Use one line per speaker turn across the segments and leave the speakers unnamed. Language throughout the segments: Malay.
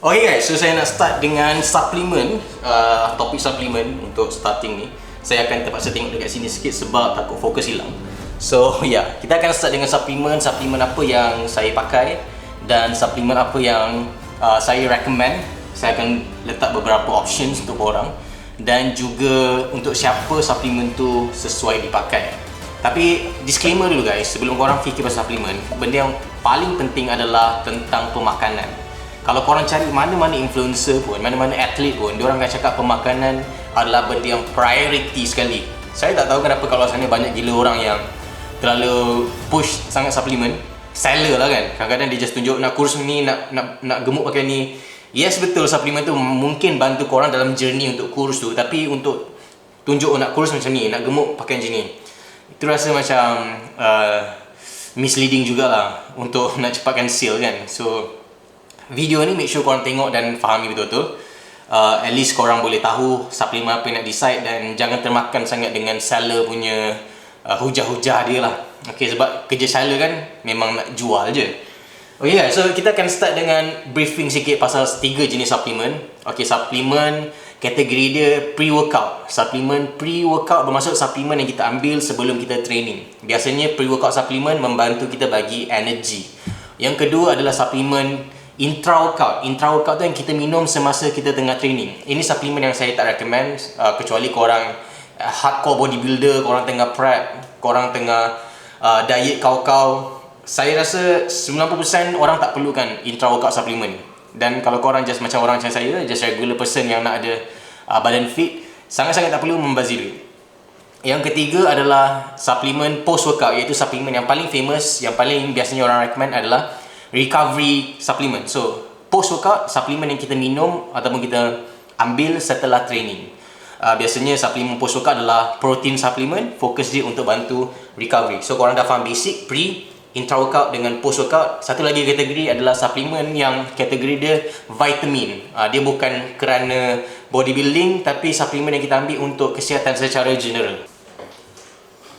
Okay guys, so saya nak start dengan suplemen, topik suplemen untuk starting ni. Saya akan terpaksa tengok dekat sini sikit sebab takut fokus hilang. So yeah, kita akan start dengan suplemen apa yang saya pakai dan suplemen apa yang saya recommend. Saya akan letak beberapa options untuk korang dan juga untuk siapa suplemen tu sesuai dipakai. Tapi disclaimer dulu guys, sebelum korang fikir pasal suplemen, benda yang paling penting adalah tentang pemakanan. Kalau korang cari mana-mana influencer pun, mana-mana atlet pun, diorang akan cakap pemakanan adalah benda yang priority sekali. Saya tak tahu kenapa kalau sana banyak gila orang yang terlalu push sangat suplemen. Seller lah kan, kadang-kadang dia just tunjuk nak kurus ni, nak gemuk pakai ni. Yes, betul, suplemen tu mungkin bantu korang dalam journey untuk kurus tu, tapi untuk tunjuk nak kurus macam ni, nak gemuk pakai macam ni, itu rasa macam misleading jugalah untuk nak cepatkan sale kan. So video ni make sure korang tengok dan fahami betul-betul. At least korang boleh tahu suplemen apa yang nak decide dan jangan termakan sangat dengan seller punya hujah-hujah dia lah. Okay, sebab kerja seller kan memang nak jual je. Okay guys, so kita akan start dengan briefing sikit pasal 3 jenis suplemen. Okay, suplemen kategori dia pre-workout. Suplemen pre-workout bermaksud suplemen yang kita ambil sebelum kita training. Biasanya pre-workout suplemen membantu kita bagi energy. Yang kedua adalah suplemen intra-workout. Intra-workout tu yang kita minum semasa kita tengah training. Ini suplemen yang saya tak recommend kecuali korang hardcore bodybuilder, korang tengah prep, korang tengah diet kau-kau. Saya rasa 90% orang tak perlukan intra-workout suplemen. Dan kalau korang just macam orang macam saya, just regular person yang nak ada badan fit, sangat-sangat tak perlu membazir duit. Yang ketiga adalah suplemen post-workout, iaitu suplemen yang paling famous, yang paling biasanya orang recommend adalah recovery supplement. So post-workout, suplemen yang kita minum ataupun kita ambil setelah training. Biasanya suplemen post-workout adalah protein supplement, fokus dia untuk bantu recovery. So korang dah faham basic, pre, intra-workout dengan post-workout. Satu lagi kategori adalah suplemen yang kategori dia vitamin. Dia bukan kerana bodybuilding, tapi suplemen yang kita ambil untuk kesihatan secara general.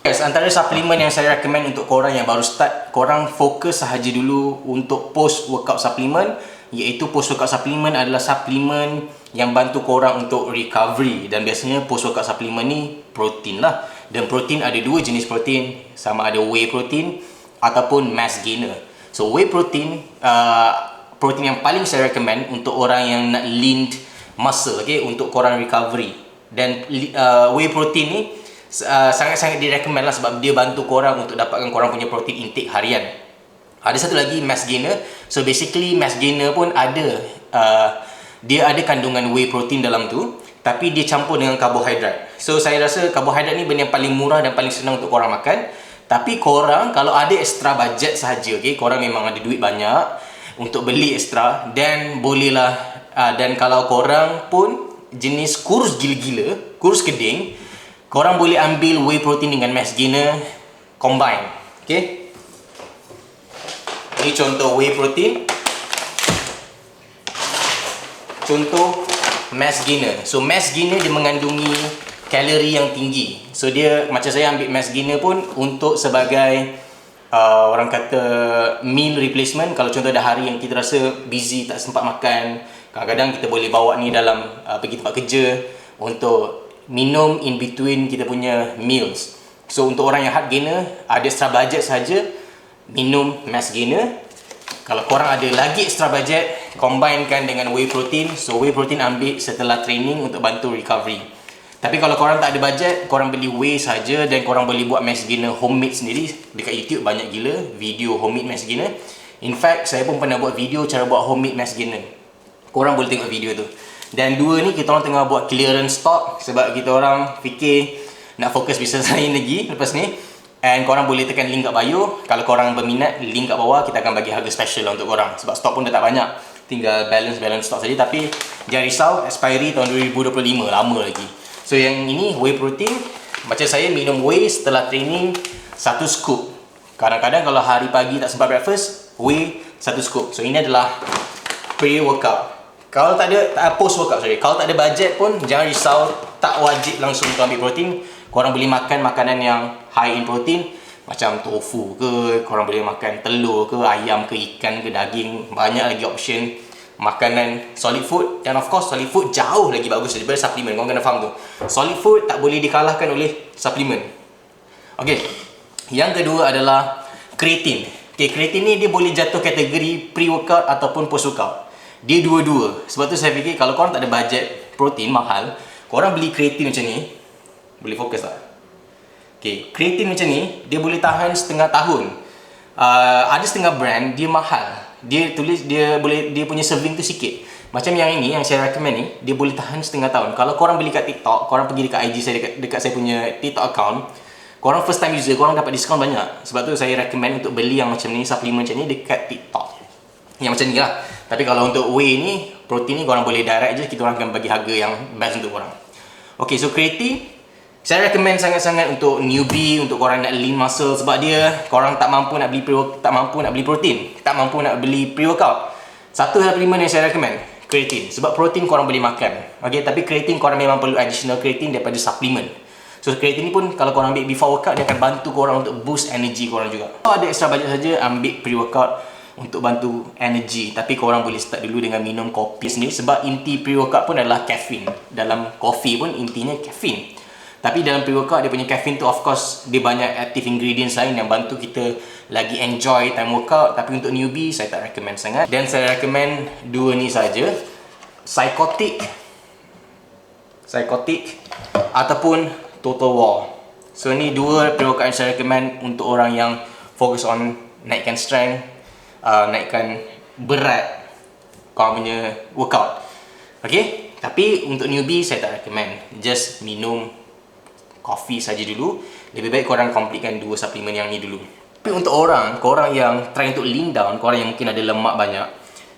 Guys, antara suplemen yang saya recommend untuk korang yang baru start, korang fokus sahaja dulu untuk post-workout suplemen, iaitu post-workout suplemen adalah suplemen yang bantu korang untuk recovery. Dan biasanya post-workout suplemen ni protein lah. Dan protein ada dua jenis protein, sama ada whey protein ataupun mass gainer. So whey protein, protein yang paling saya recommend untuk orang yang nak lean muscle, okay, untuk korang recovery. Dan whey protein ni sangat-sangat direkomend lah sebab dia bantu korang untuk dapatkan korang punya protein intake harian. Ada satu lagi mass gainer. So basically mass gainer pun ada dia ada kandungan whey protein dalam tu, tapi dia campur dengan karbohidrat. So saya rasa karbohidrat ni benda yang paling murah dan paling senang untuk korang makan. Tapi korang kalau ada extra budget sahaja, okay, korang memang ada duit banyak untuk beli extra, dan bolehlah dan kalau korang pun jenis kurus gila-gila, kurus keding, korang boleh ambil whey protein dengan mass gainer combine. Okay, ini contoh whey protein, contoh mass gainer. So mass gainer dia mengandungi kalori yang tinggi. So dia macam saya ambil mass gainer pun untuk sebagai orang kata meal replacement. Kalau contoh ada hari yang kita rasa busy, tak sempat makan, kadang-kadang kita boleh bawa ni dalam pergi tempat kerja untuk minum in between kita punya meals. So untuk orang yang hard gainer, ada extra budget saja, minum mass gainer. Kalau korang ada lagi extra budget, combinekan dengan whey protein. So whey protein ambil setelah training untuk bantu recovery. Tapi kalau korang tak ada budget, korang beli whey saja dan korang boleh buat mass gainer homemade sendiri. Dekat YouTube banyak gila video homemade mass gainer. In fact, saya pun pernah buat video cara buat homemade mass gainer. Korang boleh tengok video tu. Dan dua ni kita orang tengah buat clearance stock sebab kita orang fikir nak fokus bisnes lain lagi lepas ni. And korang boleh tekan link kat bio. Kalau korang berminat, link kat bawah, kita akan bagi harga special lah untuk korang. Sebab stok pun dah tak banyak, tinggal balance stok saja. Tapi jangan risau, expiry tahun 2025, lama lagi. So yang ini whey protein, macam saya minum whey setelah training 1 scoop. Kadang-kadang kalau hari pagi tak sempat breakfast, whey 1 scoop. So ini adalah pre-workout. Kalau tak ada post-workout, kalau tak ada budget pun jangan risau, tak wajib langsung untuk ambil protein. Korang boleh makan makanan yang high in protein, macam tofu ke, korang boleh makan telur ke, ayam ke, ikan ke, daging, banyak lagi option. makanan solid food, dan of course solid food jauh lagi bagus daripada suplemen. Korang kena faham tu. Solid food tak boleh dikalahkan oleh suplemen. Okay, yang kedua adalah kreatin. Okay, kreatin ni dia boleh jatuh kategori pre-workout ataupun post-workout. Dia dua-dua. Sebab tu saya fikir kalau korang tak ada bajet protein mahal, korang beli kreatin macam ni. Boleh fokus tak? Okay, kreatin macam ni dia boleh tahan setengah tahun. Ada setengah brand dia mahal. Dia tulis dia punya serving tu sikit. Macam yang ini yang saya recommend ni, dia boleh tahan setengah tahun. Kalau korang beli kat TikTok, korang pergi dekat IG saya, dekat saya punya TikTok account, korang first time user, korang dapat diskaun banyak. Sebab tu saya recommend untuk beli yang macam ni, suplemen macam ni dekat TikTok. Yang macam ni lah. Tapi kalau untuk whey ni, protein ni korang boleh direct je, kita orang akan bagi harga yang best untuk korang. Okay, so kreatin saya recommend sangat-sangat untuk newbie, untuk korang nak lean muscle, sebab dia korang tak mampu nak beli protein, tak mampu nak beli pre-workout. Satu suplemen yang saya recommend, kreatin. Sebab protein korang boleh makan. Okay, tapi kreatin korang memang perlu additional kreatin daripada suplemen. So kreatin ni pun kalau korang ambil before workout, dia akan bantu korang untuk boost energy korang juga. Kalau ada extra budget saja, ambil pre-workout untuk bantu energy. Tapi korang boleh start dulu dengan minum kopi sendiri, sebab inti pre-workout pun adalah caffeine. Dalam kopi pun intinya caffeine. Tapi dalam pre-workout dia punya caffeine tu of course dia banyak active ingredients lain yang bantu kita lagi enjoy time workout. Tapi untuk newbie saya tak recommend sangat. Dan saya recommend dua ni saja, Psychotic ataupun Total War. So ni dua pre-workout yang saya recommend untuk orang yang fokus on naikkan strength, naikkan berat korang punya workout. Okay, tapi untuk newbie saya tak recommend. Just minum coffee saja dulu. Lebih baik korang completekan dua suplemen yang ni dulu. Tapi untuk korang yang try untuk lean down, korang yang mungkin ada lemak banyak,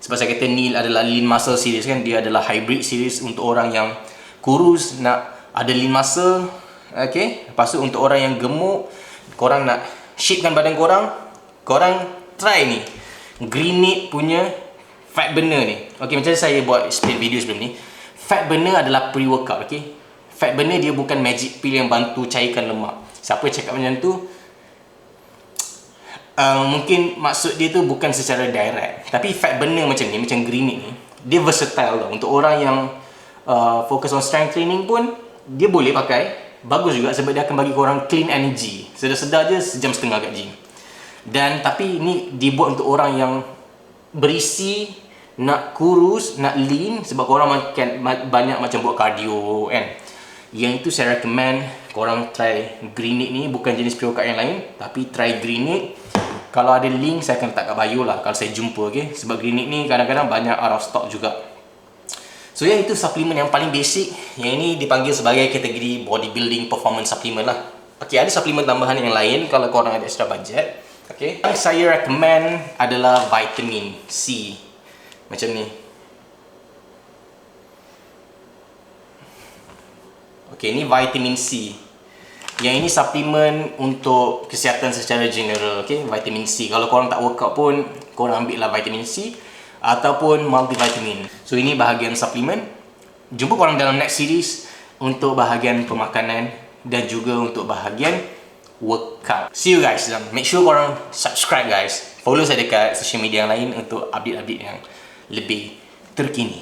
sebab saya kata ni adalah lean muscle series kan, dia adalah hybrid series untuk orang yang kurus nak ada lean muscle. Okay, lepas tu untuk orang yang gemuk, korang nak shapekan badan korang try ni Greenit punya fat burner ni. Okay, macam saya buat explain video sebelum ni, fat burner adalah pre-workout. Okay, fat burner dia bukan magic pill yang bantu cairkan lemak. Siapa cakap macam tu, mungkin maksud dia tu bukan secara direct. Tapi fat burner macam ni, macam Greenit ni, dia versatile tau. Untuk orang yang focus on strength training pun dia boleh pakai. Bagus juga sebab dia akan bagi korang clean energy. Sedar-sedar je sejam setengah kat gym. Dan tapi ni dibuat untuk orang yang berisi, nak kurus, nak lean, sebab korang makan banyak macam buat cardio kan. Yang itu saya recommend korang try Greenit ni. Bukan jenis pre-workout yang lain, tapi try Greenit. Kalau ada link saya akan letak kat bio lah kalau saya jumpa. Okay? Sebab Greenit ni kadang-kadang banyak out of stock juga. So yang itu suplemen yang paling basic. Yang ini dipanggil sebagai kategori bodybuilding performance supplement lah. Okay, ada suplemen tambahan yang lain kalau korang ada extra budget. Okay, yang saya recommend adalah vitamin C. Macam ni. Okay, ni vitamin C. Yang ini suplemen untuk kesihatan secara general. Okay, vitamin C. Kalau korang tak workout pun, korang ambil lah vitamin C ataupun multivitamin. So ini bahagian suplemen. Jumpa korang dalam next series untuk bahagian pemakanan dan juga untuk bahagian workout. See you guys. Make sure korang subscribe guys. Follow saya dekat social media yang lain untuk update-update yang lebih terkini.